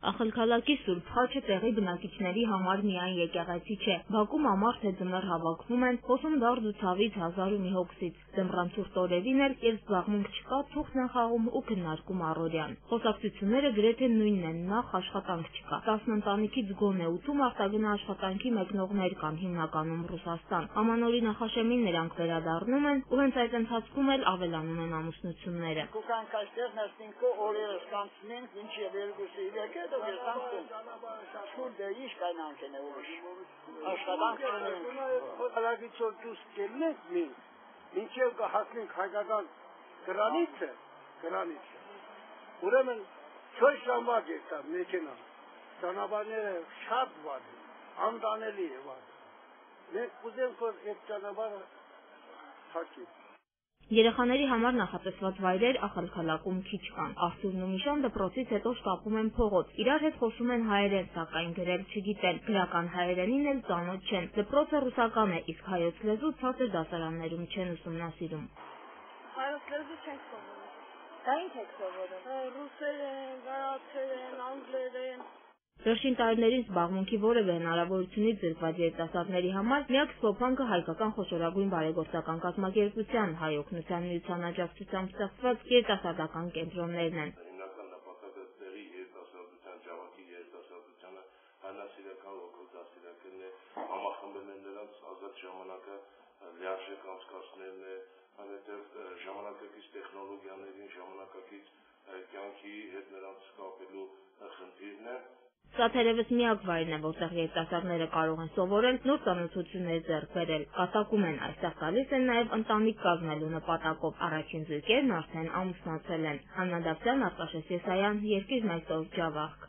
Ախալքալակի Սուրբ Խաչը տեղի բնակիչների համար միայն եկեղեցի չէ։ Բակում ամառ թե ձմեռ հավաքվում են, խոսում դարդ ու ցավից, հազար ու մի հոգսից։ Ձմռան ցուրտ օրերին էլ, երբ զբաղմունք չկա, թուղթն են խաղում ու քննարկում առօրյան։ Խոսակցությունները գրեթե նույնն են, նախ աշխատանք չկա։ 10 ընտանիքից գոնե 8-ում արտագնա աշխատանքի մեկնողներ կան, հիմնականում Ռուսաստան։ Ամանորի նախաշեմին նրանք վերադառնում են ու հենց այդ ընթացքում էլ ավելանում են ամուսնությունները։ Շուրջը ինչ կայնանք են ուրիշ աշխատանք հալագից որ դուս կելնեք մինչև կհասնենք հայկական գրանիցը ուրեմն 4 ժամվակ է տա մեքենա ճանապարհները շատ վատ անտանելի է վատ մենք կուզենք որ այդ ճանապարհը հակի Երեխաների համար նախատեսված վայրեր Ախալքալակում քիչ կան։ Արթուրն ու Միշան դպրոցից հետո շտապում են փողոց։ Իրար հետ խոսում են հայերեն, սակայն գրել չգիտեն։ Գրական հայերենին էլ ծանոթ չեն։ Դպրոցը ռուսական է, իսկ հայոց լեզու ցածր դասարաններում չեն ուսումնասիրում։ Հայոց լեզու չենք սովորում։ Դա ինչ եք սովորում։ Ռուսերեն, գարացերեն, անգլերեն։ Վերջին տարիներին զբաղմունքի որևէ հնարավորությունից զրկված երիտասարդների համար միակ ստոփանքը հայկական խոշորագույն բարեգործական կազմակերպության Հայ օգնության միության աջակցությամբ ստեղծված երիտասարդական կենտրոններն են։ Հիմնական նպատակը տեղի երիտասարդության, Ջավախի երիտասարդությանը հանրասիրական ոգով դաստիարակելն է, համախմբելն է նրանց ազատ ժամանակը լիարժեք անցկացնելն է, այնուհետև ժամանակակից տեխնոլոգիաներին, ժամանակակից կյանքի հետ նրանց կապելու խնդիրն է։ Սա թերևս միակ վայրն է, որտեղ երիտասարդները կարող են սովորել նոր ծանոթություններ ձեռք բերել։ Կատակում են, այստեղ գալիս են նաև ընտանիք կազմելու նպատակով։ Առաջին զույգերն արդեն ամուսնացել են։ Աննա Դավթյան, Արտաշես Եսայան, Երկիր 1 օր, Ջավախք։